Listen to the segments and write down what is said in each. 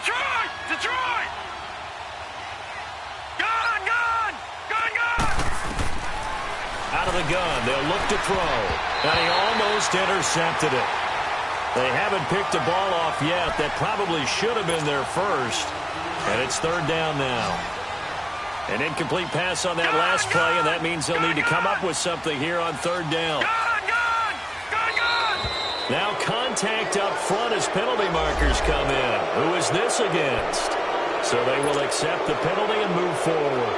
Detroit! Detroit! Gun! Gun! Gun! Gun! Out of the gun, they'll look to throw. And he almost intercepted it. They haven't picked a ball off yet. That probably should have been their first. And it's third down now. An incomplete pass on that last play, and that means they'll need to come up with something here on third down. Now contact up front as penalty markers come in. Who is this against? So they will accept the penalty and move forward.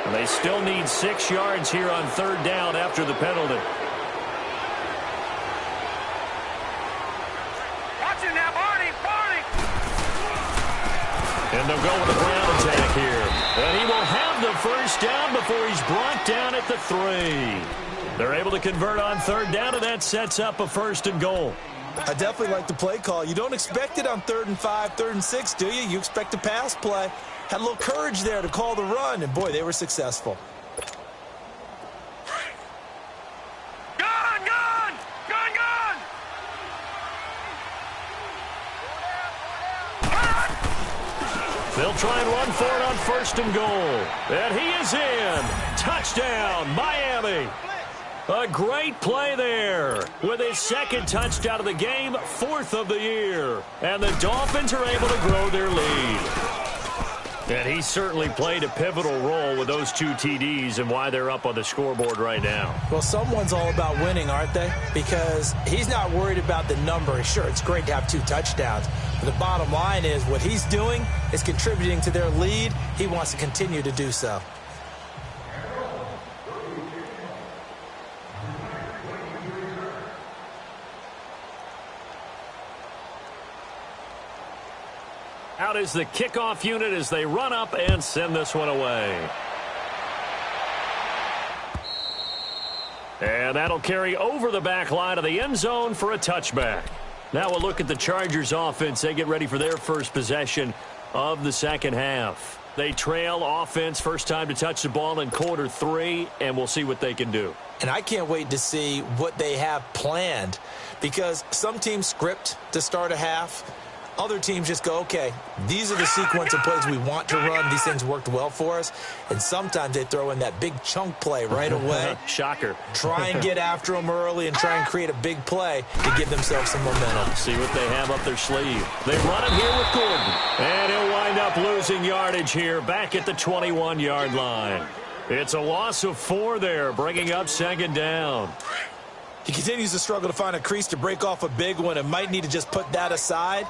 And they still need 6 yards here on third down after the penalty. Watching now, Barney! Barney! And they'll go with a ground attack here. And he will have the first down before he's brought down at the 3. They're able to convert on third down, and that sets up a 1st and goal. I definitely like the play call. You don't expect it on 3rd and 5, 3rd and 6, do you? You expect a pass play. Had a little courage there to call the run, and boy, they were successful. Gun! Gun! Gun! Gun! They'll try and run for it on 1st and goal. And he is in. Touchdown, Miami. A great play there with his 2nd touchdown of the game, 4th of the year. And the Dolphins are able to grow their lead. And he certainly played a pivotal role with those 2 TDs and why they're up on the scoreboard right now. Well, someone's all about winning, aren't they? Because he's not worried about the number. Sure, it's great to have 2 touchdowns. But the bottom line is what he's doing is contributing to their lead. He wants to continue to do so. Out is the kickoff unit as they run up and send this one away. And that'll carry over the back line of the end zone for a touchback. Now we'll look at the Chargers offense. They get ready for their first possession of the second half. They trail offense, first time to touch the ball in quarter 3, and we'll see what they can do. And I can't wait to see what they have planned, because some teams script to start a half. Other teams just go, okay, these are the sequence of plays we want to run. These things worked well for us. And sometimes they throw in that big chunk play right away. Shocker. Try and get after them early and try and create a big play to give themselves some momentum. See what they have up their sleeve. They run it here with Gordon. And he'll wind up losing yardage here back at the 21-yard line. It's a loss of 4 there, bringing up 2nd down. He continues to struggle to find a crease to break off a big one and might need to just put that aside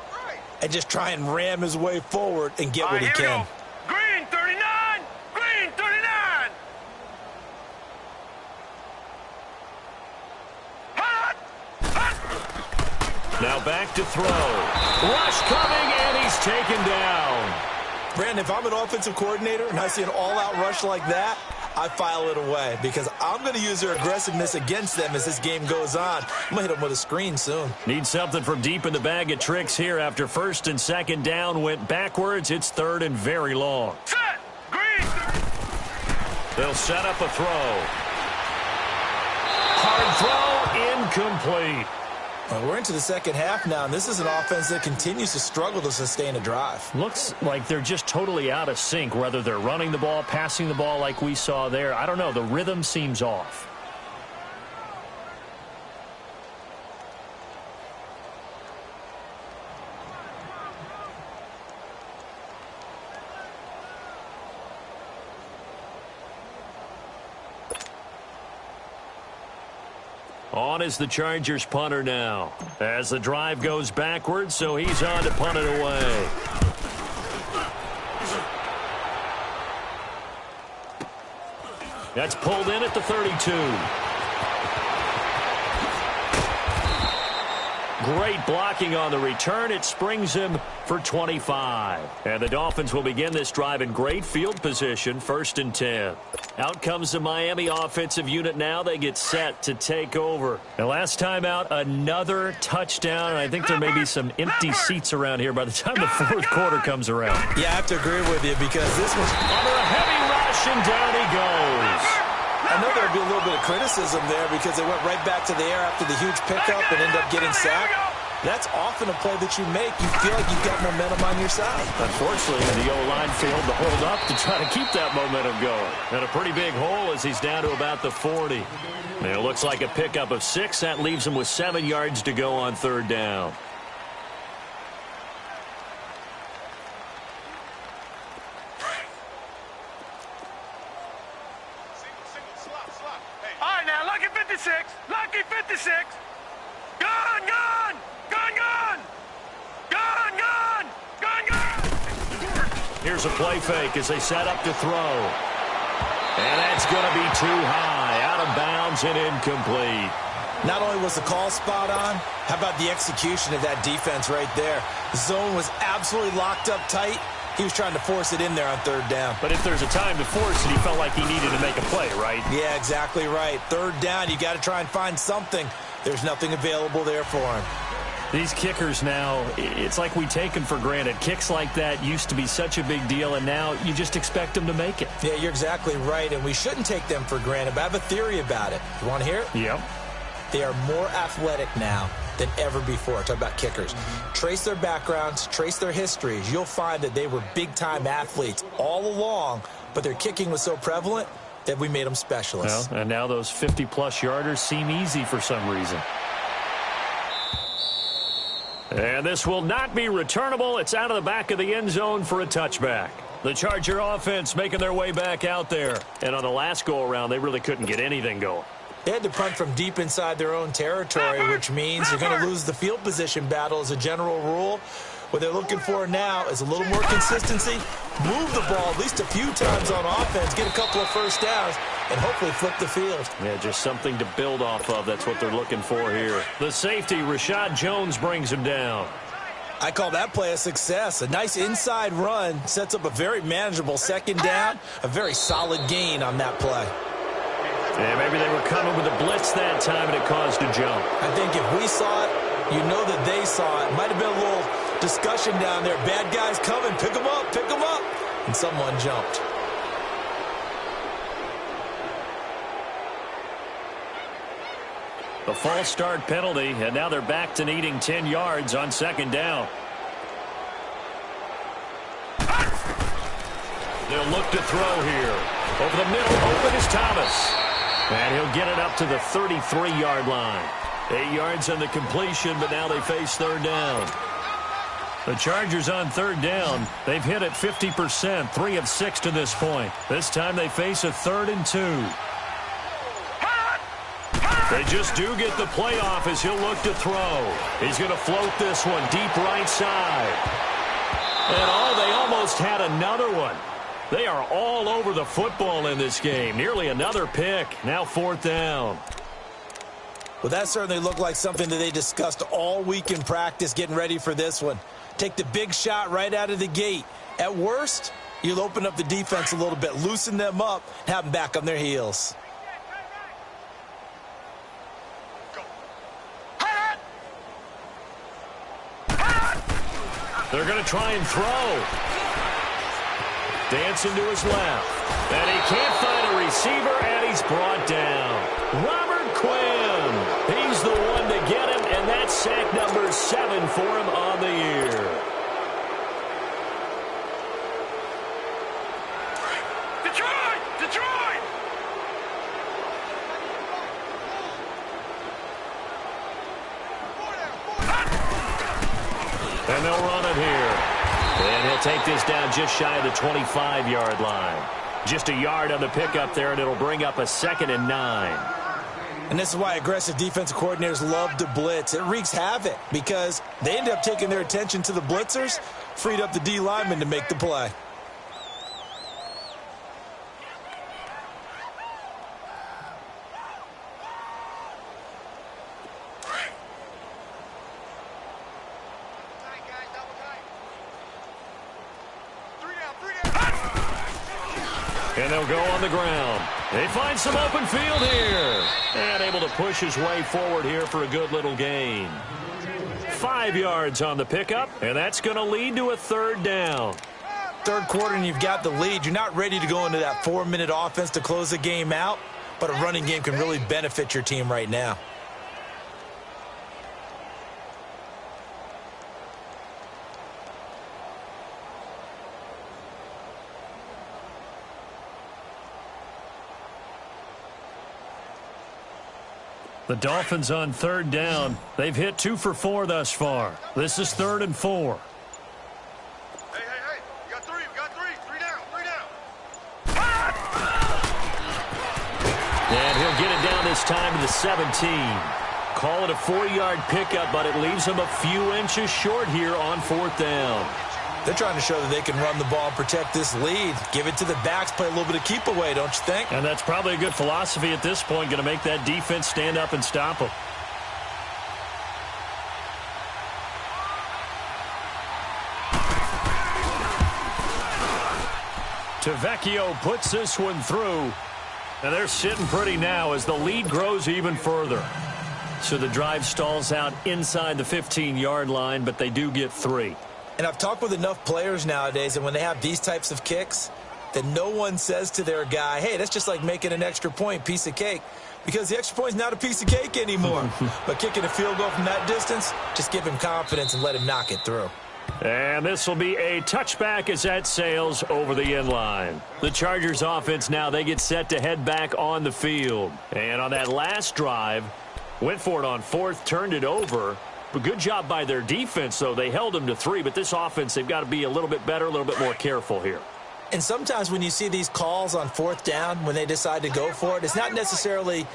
and just try and ram his way forward and get what he can. Green 39! Green 39! Hot! Hot! Now back to throw. Rush coming, and he's taken down. Brandon, if I'm an offensive coordinator and I see an all-out rush like that, I file it away because I'm going to use their aggressiveness against them as this game goes on. I'm going to hit them with a screen soon. Need something from deep in the bag of tricks here after 1st and 2nd down went backwards. It's 3rd and very long. Set! Green! They'll set up a throw. Hard throw, incomplete. Well, we're into the second half now, and this is an offense that continues to struggle to sustain a drive. Looks like they're just totally out of sync, whether they're running the ball, passing the ball like we saw there. I don't know. The rhythm seems off. On is the Chargers punter now. As the drive goes backwards, so he's on to punt it away. That's pulled in at the 32. Great blocking on the return. It springs him for 25. And the Dolphins will begin this drive in great field position, 1st and 10. Out comes the Miami offensive unit now. They get set to take over. And last time out, another touchdown. And I think there may be some empty seats around here by the time the 4th quarter comes around. Yeah, I have to agree with you because this was under a heavy rush, and down he goes. I know there would be a little bit of criticism there because they went right back to the air after the huge pickup and ended up getting sacked. That's often a play that you make. You feel like you've got momentum on your side. Unfortunately, the O-line failed to hold up to try to keep that momentum going. And a pretty big hole as he's down to about the 40. And it looks like a pickup of 6. That leaves him with 7 yards to go on third down. All right, now, lucky 56. Lucky 56. Gun, gun. Gun, gun. Gun, gun. Gun, gun. Here's a play fake as they set up to throw. And that's going to be too high. Out of bounds and incomplete. Not only was the call spot on, how about the execution of that defense right there? The zone was absolutely locked up tight. He was trying to force it in there on third down. But if there's a time to force it, he felt like he needed to make a play, right? Yeah, exactly right. Third down, you got to try and find something. There's nothing available there for him. These kickers now, it's like we take them for granted. Kicks like that used to be such a big deal, and now you just expect them to make it. Yeah, you're exactly right, and we shouldn't take them for granted, but I have a theory about it. You want to hear it? Yep. They are more athletic now than ever before. Talk about kickers. Trace their backgrounds, trace their histories. You'll find that they were big-time athletes all along, but their kicking was so prevalent that we made them specialists. Well, and now those 50-plus yarders seem easy for some reason. And this will not be returnable. It's out of the back of the end zone for a touchback. The Charger offense making their way back out there. And on the last go-around, they really couldn't get anything going. They had to punt from deep inside their own territory, which means you're going to lose the field position battle as a general rule. What they're looking for now is a little more consistency, move the ball at least a few times on offense, get a couple of first downs, and hopefully flip the field. Yeah, just something to build off of. That's what they're looking for here. The safety, Rashad Jones, brings him down. I call that play a success. A nice inside run sets up a very manageable second down, a very solid gain on that play. Yeah, maybe they were coming with a blitz that time, and it caused a jump. I think if we saw it, you know that they saw it. Might have been a little discussion down there. Bad guys coming. Pick them up. Pick them up. And someone jumped. The false start penalty, and now they're back to needing 10 yards on second down. They'll look to throw here. Over the middle, open is Thomas. And he'll get it up to the 33-yard line. 8 yards on the completion, but now they face third down. The Chargers on third down. They've hit it 50%, 3 of 6 to this point. This time they face a 3rd and 2. They just do get the play off as he'll look to throw. He's going to float this one deep right side. And they almost had another one. They are all over the football in this game. Nearly another pick. Now 4th down. Well, that certainly looked like something that they discussed all week in practice getting ready for this one. Take the big shot right out of the gate. At worst, you'll open up the defense a little bit, loosen them up, and have them back on their heels. They're going to try and throw. Dancing to his left. And he can't find a receiver, and he's brought down. Robert Quinn. He's the one to get him, and that's sack number 7 for him on the year. Detroit! Detroit! And they'll run it here. And he'll take this down just shy of the 25-yard line. Just a yard on the pickup there, and it'll bring up a 2nd and 9. And this is why aggressive defensive coordinators love to blitz. It wreaks havoc because they end up taking their attention to the blitzers, freed up the D lineman to make the play. And they'll go on the ground. They find some open field here. And able to push his way forward here for a good little gain. 5 yards on the pickup, and that's going to lead to a 3rd down. Third quarter and you've got the lead. You're not ready to go into that 4-minute offense to close the game out, but a running game can really benefit your team right now. The Dolphins on third down. They've hit 2 for 4 thus far. This is 3rd and 4. Hey, you got 3, we got 3. 3 down, 3 down. And he'll get it down this time to the 17. Call it a 4-yard pickup, but it leaves him a few inches short here on 4th down. They're trying to show that they can run the ball and protect this lead. Give it to the backs, play a little bit of keep away, don't you think? And that's probably a good philosophy at this point, going to make that defense stand up and stop them. Tavecchio puts this one through. And they're sitting pretty now as the lead grows even further. So the drive stalls out inside the 15-yard line, but they do get 3. And I've talked with enough players nowadays, and when they have these types of kicks, that no one says to their guy, hey, that's just like making an extra point, piece of cake. Because the extra point is not a piece of cake anymore. But kicking a field goal from that distance, just give him confidence and let him knock it through. And this will be a touchback as that sails over the end line. The Chargers offense now, they get set to head back on the field. And on that last drive, went for it on 4th, turned it over. But good job by their defense, though. They held them to 3, but this offense, they've got to be a little bit better, a little bit more careful here. And sometimes when you see these calls on 4th down, when they decide to go for it, it's not necessarily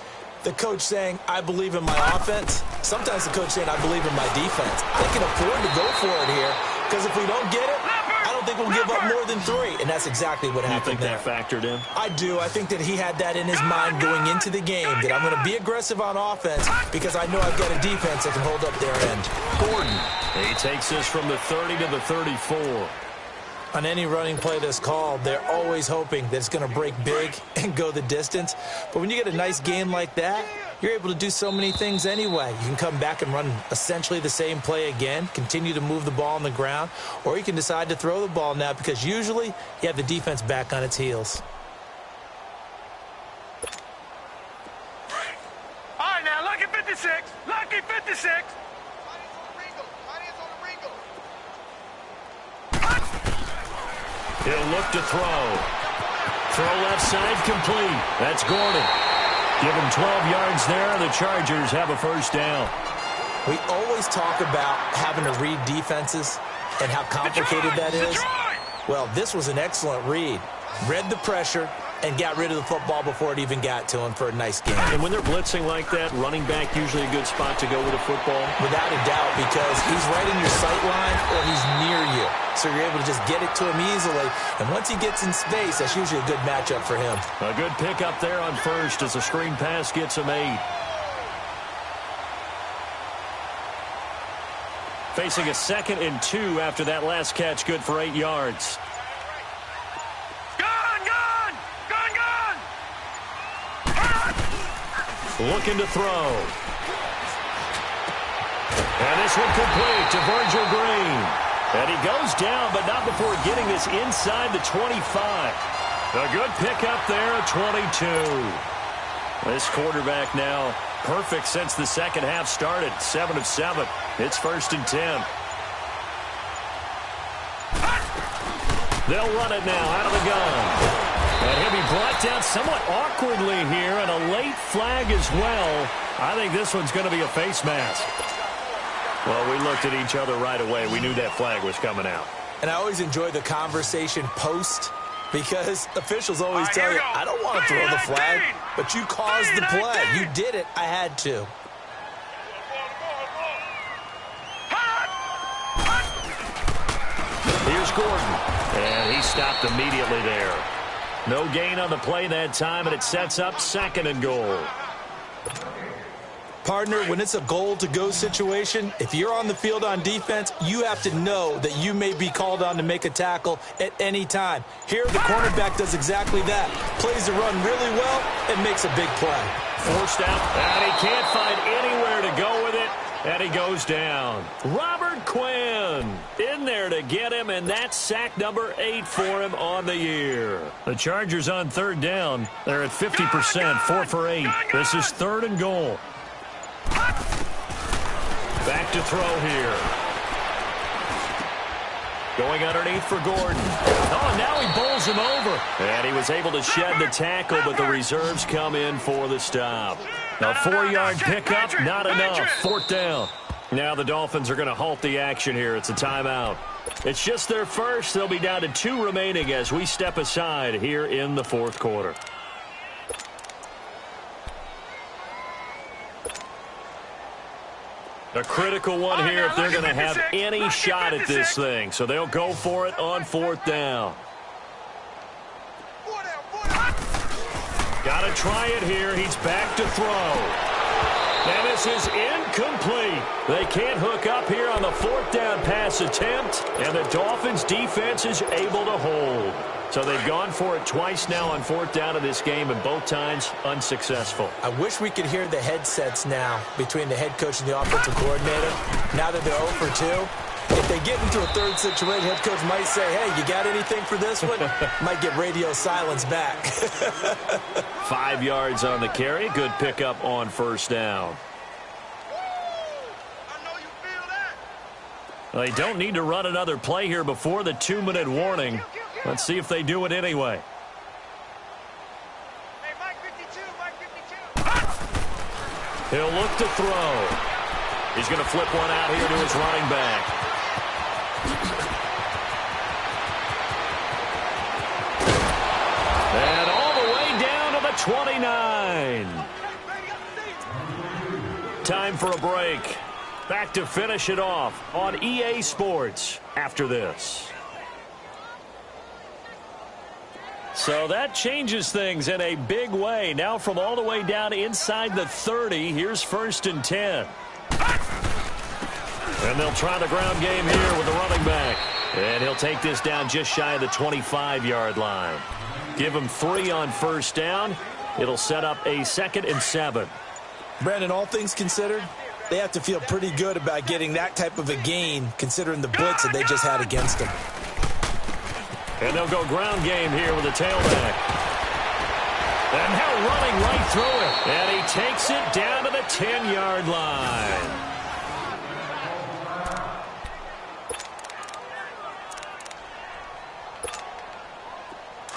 the coach saying, I believe in my offense. Sometimes the coach saying, I believe in my defense. I can afford to go for it here, because if we don't get it, I don't think we'll give up more than 3. And that's exactly what happened there. You think that factored in? I do. I think that he had that in his mind going into the game, that I'm going to be aggressive on offense because I know I've got a defense that can hold up their end. Gordon, he takes this from the 30 to the 34. On any running play that's called, they're always hoping that it's going to break big and go the distance. But when you get a nice game like that, you're able to do so many things anyway. You can come back and run essentially the same play again, continue to move the ball on the ground, or you can decide to throw the ball now because usually you have the defense back on its heels. All right, now, lucky 56. Lucky 56. He'll look to throw. Throw left side complete. That's Gordon. Give him 12 yards there. The Chargers have a first down. We always talk about having to read defenses and how complicated that is. Well, this was an excellent read. Read the pressure and got rid of the football before it even got to him for a nice game. And when they're blitzing like that, running back usually a good spot to go with a football? Without a doubt, because he's right in your sight line or he's near you. So you're able to just get it to him easily. And once he gets in space, that's usually a good matchup for him. A good pickup there on first as the screen pass gets him 8. Facing a 2nd and 2 after that last catch, good for 8 yards. Looking to throw. And this one complete to Virgil Green. And he goes down, but not before getting this inside the 25. A good pickup there at 22. This quarterback now perfect since the second half started. 7 of 7. It's 1st and 10. They'll run it now out of the gun. And he'll be brought down somewhat awkwardly here, and a late flag as well. I think this one's going to be a face mask. Well, we looked at each other right away. We knew that flag was coming out. And I always enjoy the conversation post because officials always tell you, I don't want to throw the flag, but you caused the play. You did it. I had to. Here's Gordon. And he stopped immediately there. No gain on the play that time, and it sets up 2nd and goal. Partner, when it's a goal-to-go situation, if you're on the field on defense, you have to know that you may be called on to make a tackle at any time. Here, the cornerback does exactly that. Plays the run really well and makes a big play. Forced out, and he can't find anywhere to go with it, and he goes down. Robert Quinn in there to get him, and that's sack number 8 for him on the year. The Chargers on 3rd down. They're at 50%, 4 for 8. This is 3rd and goal. Back to throw here. Going underneath for Gordon. Oh, now he bowls him over. And he was able to shed the tackle, but the reserves come in for the stop. A 4-yard check, pickup, Patrick, not enough. Patrick. 4th down. Now the Dolphins are going to halt the action here. It's a timeout. It's just their first. They'll be down to 2 remaining as we step aside here in the 4th quarter. A critical one here if they're going to have any shot at this thing. So they'll go for it on 4th down. Got to try it here. He's back to throw. And this is incomplete. They can't hook up here on the 4th down pass attempt, and the Dolphins defense is able to hold. So they've gone for it twice now on 4th down in this game, and both times unsuccessful. I wish we could hear the headsets now between the head coach and the offensive coordinator. Now that they're 0 for 2, if they get into a third situation, head coach might say, hey, you got anything for this one? Might get radio silence back. 5 yards on the carry. Good pickup on 1st down. They don't need to run another play here before the 2-minute warning. Let's see if they do it anyway. He'll look to throw. He's going to flip one out here to his running back. And all the way down to the 29. Time for a break. Back to finish it off on EA Sports after this. So that changes things in a big way. Now from all the way down inside the 30, here's 1st and 10. And they'll try the ground game here with the running back. And he'll take this down just shy of the 25-yard line. Give him 3 on 1st down. It'll set up a 2nd and 7. Brandon, all things considered, they have to feel pretty good about getting that type of a gain considering the blitz that they just had against them. And they'll go ground game here with a tailback. And now running right through it. And he takes it down to the 10-yard line.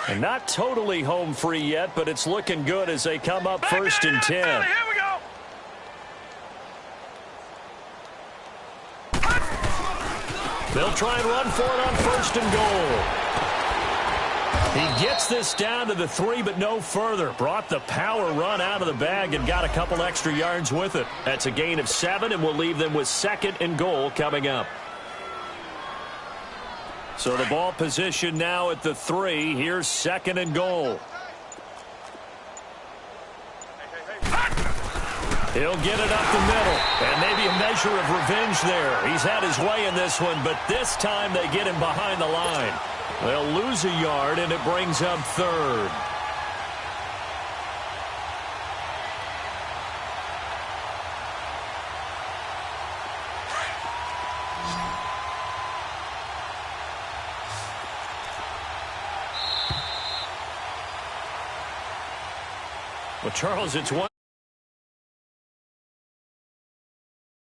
And not totally home free yet, but it's looking good as they come up 1st and 10. Here we go. They'll try and run for it on 1st and goal. He gets this down to the 3, but no further. Brought the power run out of the bag and got a couple extra yards with it. That's a gain of 7, and we'll leave them with 2nd and goal coming up. So the ball position now at the 3. Here's 2nd and goal. He'll get it up the middle, and maybe a measure of revenge there. He's had his way in this one, but this time they get him behind the line. They'll lose a yard, and it brings up 3rd. Well, Charles, it's one.